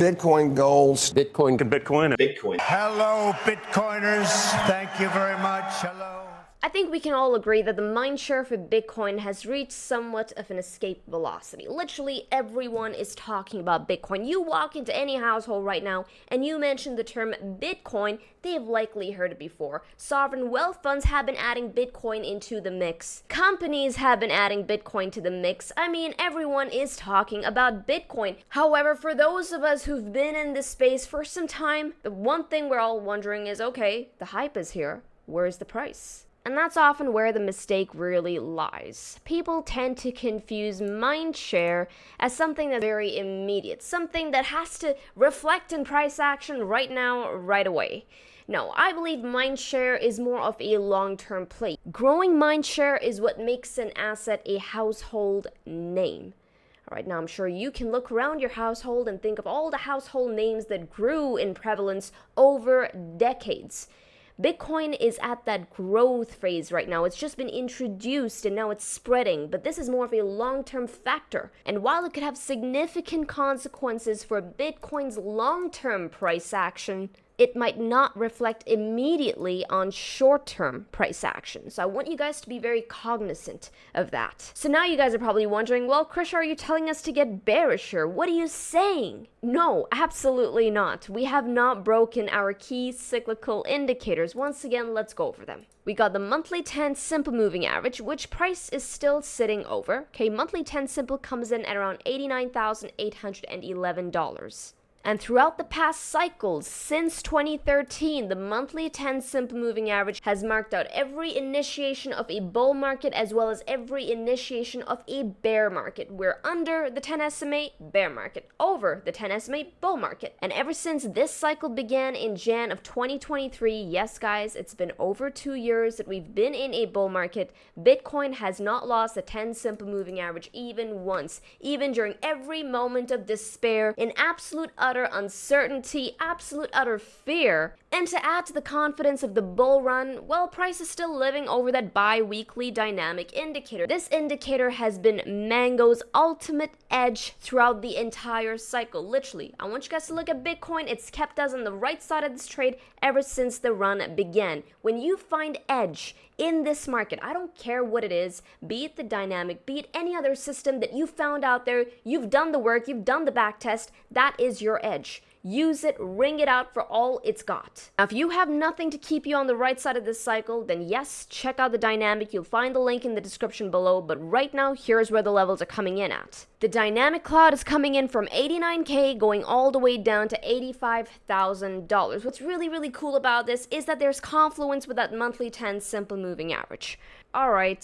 Bitcoin goals. Bitcoin to Bitcoin. Bitcoin. Hello, Bitcoiners. Thank you very much. Hello. I think we can all agree that the Mindshare for Bitcoin has reached somewhat of an escape velocity. Literally everyone is talking about Bitcoin. You walk into any household right now and you mention the term Bitcoin, they have likely heard it before. Sovereign wealth funds have been adding Bitcoin into the mix. Companies have been adding Bitcoin to the mix. I mean, everyone is talking about Bitcoin. However, for those of us who've been in this space for some time, the one thing we're all wondering is, okay, the hype is here. Where's the price? And that's often where the mistake really lies. People tend to confuse Mindshare as something that's very immediate, something that has to reflect in price action right now, right away. No, I believe Mindshare is more of a long-term play. Growing Mindshare is what makes an asset a household name. All right, now I'm sure you can look around your household and think of all the household names that grew in prevalence over decades. Bitcoin is at that growth phase right now. It's just been introduced and now it's spreading, but this is more of a long-term factor. And while it could have significant consequences for Bitcoin's long-term price action, it might not reflect immediately on short-term price action. So I want you guys to be very cognizant of that. So now you guys are probably wondering, well, Krish, are you telling us to get bearisher? What are you saying? No, absolutely not. We have not broken our key cyclical indicators. Once again, let's go over them. We got the monthly 10 simple moving average, which price is still sitting over. Okay, monthly 10 simple comes in at around $89,811. And throughout the past cycles, since 2013, the monthly 10 simple moving average has marked out every initiation of a bull market as well as every initiation of a bear market. We're under the 10 SMA, bear market. Over the 10 SMA, bull market. And ever since this cycle began in Jan of 2023, yes guys, it's been over 2 years that we've been in a bull market. Bitcoin has not lost the 10 simple moving average even once. Even during every moment of despair, in absolute utter uncertainty, absolute utter fear. And to add to the confidence of the bull run, well, price is still living over that bi-weekly dynamic indicator. This indicator has been Mango's ultimate edge throughout the entire cycle. Literally, I want you guys to look at Bitcoin. It's kept us on the right side of this trade ever since the run began. When you find edge in this market, I don't care what it is, be it the dynamic, be it any other system that you found out there, you've done the work, you've done the back test, that is your edge. Use it, wring it out for all it's got. Now, if you have nothing to keep you on the right side of this cycle, then yes, check out the dynamic. You'll find the link in the description below, but right now, here's where the levels are coming in at. The dynamic cloud is coming in from 89K going all the way down to $85,000. What's really, really cool about this is that there's confluence with that monthly 10 simple moving average. All right.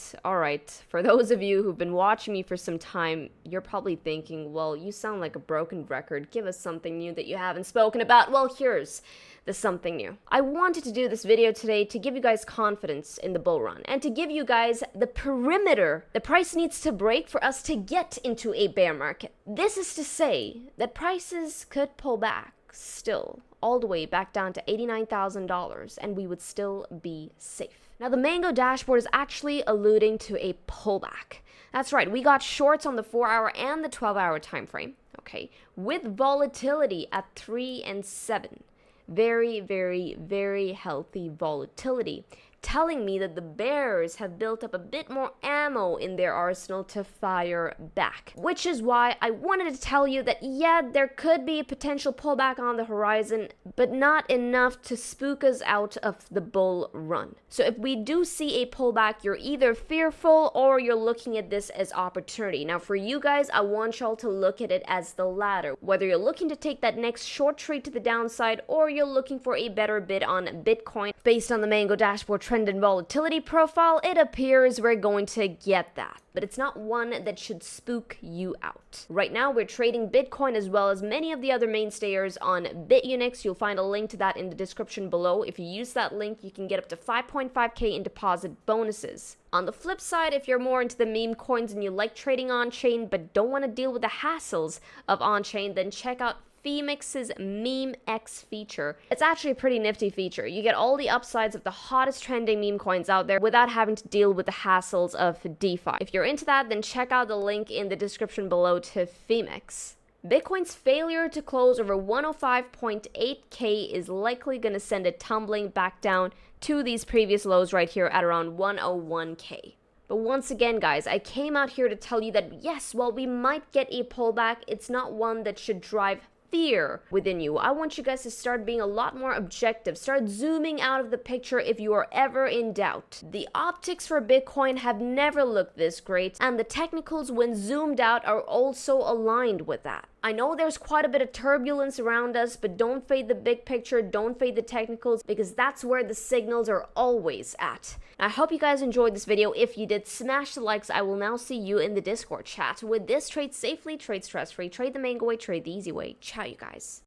For those of you who've been watching me for some time, you're probably thinking, well, you sound like a broken record. Give us something new that you haven't spoken about. Well, here's the something new. I wanted to do this video today to give you guys confidence in the bull run and to give you guys the perimeter the price needs to break for us to get into a bear market. This is to say that prices could pull back still all the way back down to $89,000 and we would still be safe. Now, the Mango dashboard is actually alluding to a pullback. That's right, we got shorts on the 4-hour and the 12-hour time frame, okay, with volatility at 3 and 7. Very, very, very healthy volatility, telling me that the bears have built up a bit more ammo in their arsenal to fire back. Which is why I wanted to tell you that, yeah, there could be a potential pullback on the horizon, but not enough to spook us out of the bull run. So if we do see a pullback, you're either fearful or you're looking at this as opportunity. Now for you guys, I want y'all to look at it as the latter. Whether you're looking to take that next short trade to the downside or you're looking for a better bid on Bitcoin based on the Mango dashboard trend and volatility profile, it appears we're going to get that. But it's not one that should spook you out. Right now, we're trading Bitcoin as well as many of the other mainstayers on BitUnix. You'll find a link to that in the description below. If you use that link, you can get up to 5.5K in deposit bonuses. On the flip side, if you're more into the meme coins and you like trading on-chain but don't want to deal with the hassles of on-chain, then check out Phoenix's Meme X feature. It's actually a pretty nifty feature. You get all the upsides of the hottest trending meme coins out there without having to deal with the hassles of DeFi. If you're into that, then check out the link in the description below to Phoenix. Bitcoin's failure to close over 105.8k is likely going to send it tumbling back down to these previous lows right here at around 101k. But once again, guys, I came out here to tell you that yes, while we might get a pullback, it's not one that should drive fear within you. I want you guys to start being a lot more objective. Start zooming out of the picture if you are ever in doubt. The optics for Bitcoin have never looked this great, and the technicals when zoomed out are also aligned with that. I know there's quite a bit of turbulence around us, but don't fade the big picture, don't fade the technicals, because that's where the signals are always at. I hope you guys enjoyed this video. If you did, smash the likes. I will now see you in the Discord chat. With this, trade safely, trade stress-free, trade the mango way, trade the easy way. Ciao, you guys.